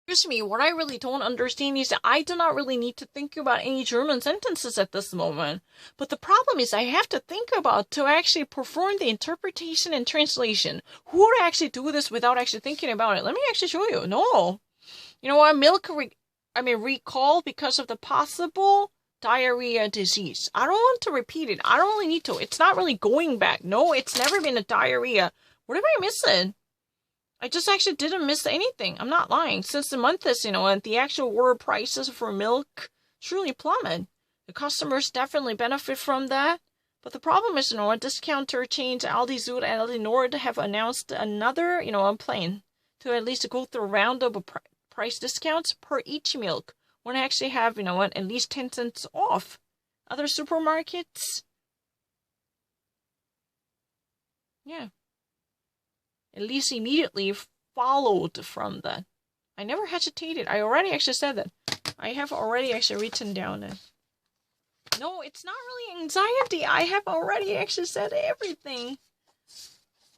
Excuse me, what I really don't understand is that I do not really need to think about any German sentences at this moment. But the problem is I have to think about to actually perform the interpretation and translation. Who would actually do this without actually thinking about it? Let me actually show you. No. You know what? Recall because of the possible diarrhea disease. I don't want to repeat it. I don't really need to. It's not really going back. No, it's never been a diarrhea. What am I missing? I just actually didn't miss anything. I'm not lying. Since the month is, and the actual world prices for milk truly plummet. The customers definitely benefit from that. But the problem is, discounter chains Aldi Süd and Aldi Nord have announced another, plan to at least go through a round of price discounts per each milk. Want to actually have, at least 10 cents off. Other supermarkets? Yeah. At least immediately followed from that. I never hesitated. I already actually said that. I have already actually written down it. No, it's not really anxiety. I have already actually said everything.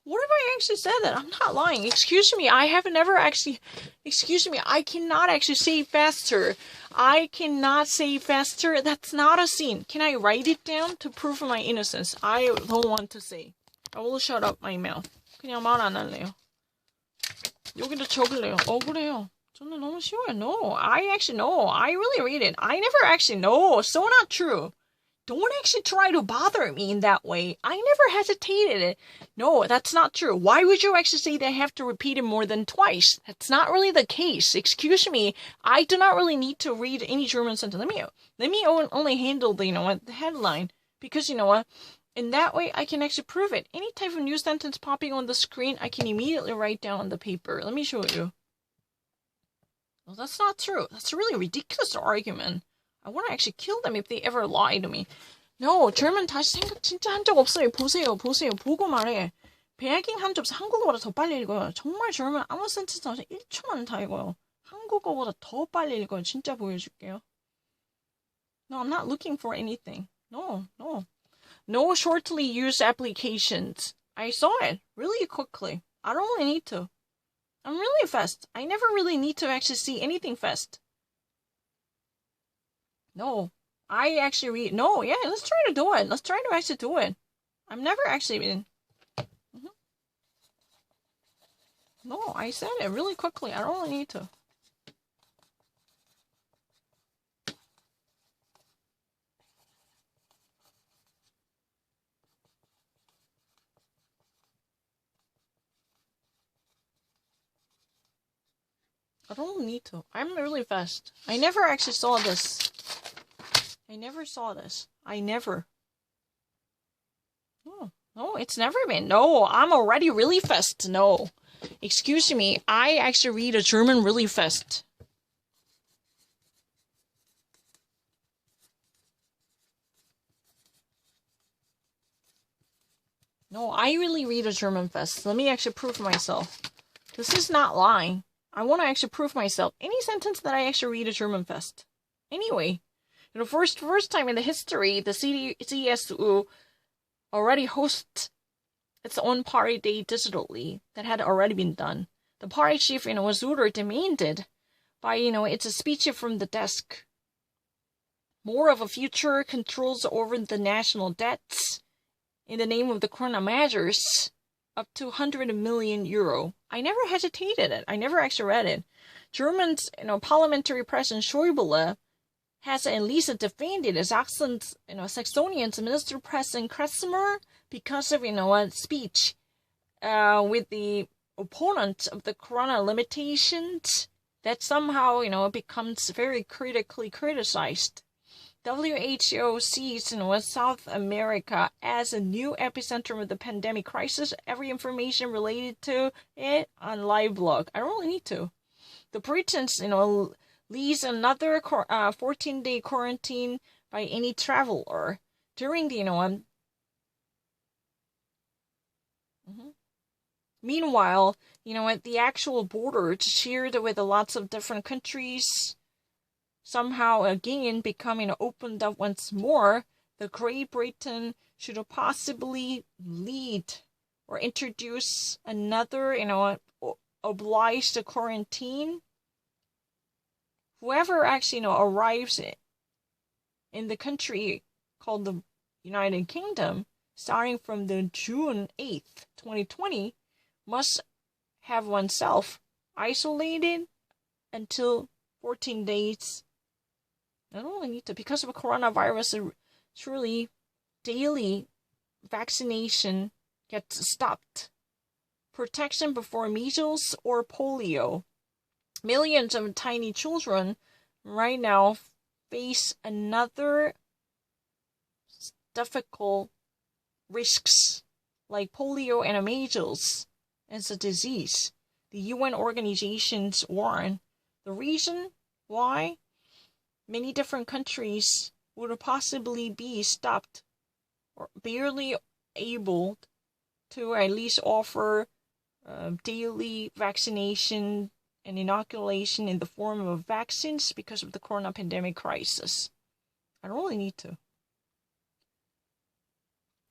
What if I actually said that? I'm not lying. Excuse me, I have never actually... Excuse me, I cannot actually say faster. I cannot say faster. That's not a scene. Can I write it down to prove my innocence? I don't want to say. I will shut up my mouth. 그냥 말 안 할래요. 여기다 적을래요. 그래요. 저는 너무 쉬워요. No, I actually know. I really read it. I never actually know. So not true. Don't actually try to bother me in that way. I never hesitated. No, that's not true. Why would you actually say they have to repeat it more than twice? That's not really the case. Excuse me. I do not really need to read any German sentence. Let me only handle the, the headline. Because, in that way, I can actually prove it. Any type of new sentence popping on the screen, I can immediately write down on the paper. Let me show you. Well, that's not true. That's a really ridiculous argument. I want to actually kill them if they ever lie to me. No, German 다시 생각 진짜 한 적 없어요. 보세요. 보고 말해. 배깅 한 접시 한국어보다 더 빨리 읽어요. 정말 German 아무 센텐스 없이 1초만 다 읽어요. 한국어보다 더 빨리 읽어요. 진짜 보여줄게요. No, I'm not looking for anything. No. No shortly used applications. I saw it really quickly. I don't really need to. I'm really fast. I never really need to actually see anything fast. No, I actually read. No, yeah, let's try to do it. Let's try to actually do it. I've never actually been. No, I said it really quickly. I don't really need to. I don't need to. I'm really fast. I never actually saw this. I never saw this. I never. No, it's never been. No, I'm already really fast. No. Excuse me, I actually read a German really fast. No, I really read a German fast. Let me actually prove myself. This is not lying. I want to actually prove myself. Any sentence that I actually read a German fest. Anyway, first time in the history, the CSU already hosts its own party day digitally. That had already been done. The party chief, was ordered demanded by, it's a speech from the desk. More of a future controls over the national debts in the name of the corona measures. Up to 100 million euro. I never hesitated it. I never actually read it. German's, parliamentary president Schäuble has at least defended Saxonian's Minister President Kretschmer because of, a speech with the opponent of the corona limitations that somehow, becomes very critically criticized. WHO sees South America as a new epicenter of the pandemic crisis. Every information related to it on LiveBlog. I don't really need to. The Britons, leads another 14-day quarantine by any traveler during the Meanwhile, at the actual border, shared with lots of different countries. Somehow again becoming opened up once more, the Great Britain should possibly lead or introduce another, obliged quarantine whoever actually, arrives in the country called the United Kingdom, starting from the June 8th, 2020, must have oneself isolated until 14 days. I don't really need to, because of coronavirus, truly daily vaccination gets stopped. Protection before measles or polio. Millions of tiny children right now face another difficult risks like polio and measles as a disease. The UN organizations warn the reason why many different countries would possibly be stopped or barely able to at least offer daily vaccination and inoculation in the form of vaccines because of the corona pandemic crisis. I don't really need to.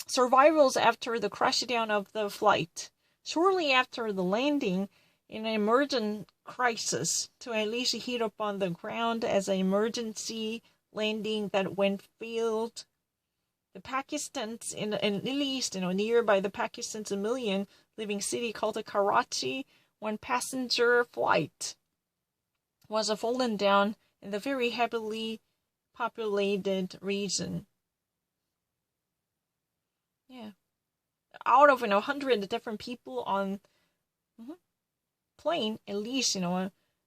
Survivals after the crashdown of the flight. Shortly after the landing, in an emergent crisis to at least hit up on the ground as an emergency landing that went failed. The Pakistan's in the Middle East, nearby the Pakistan's a million living city called Karachi, one passenger flight was fallen down in the very heavily populated region. Yeah. Out of 100 different people on plane, at least,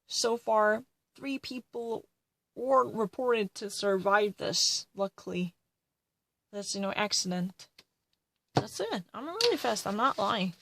so far 3 people were reported to survive this, luckily. This, accident. That's it. I'm really fast. I'm not lying.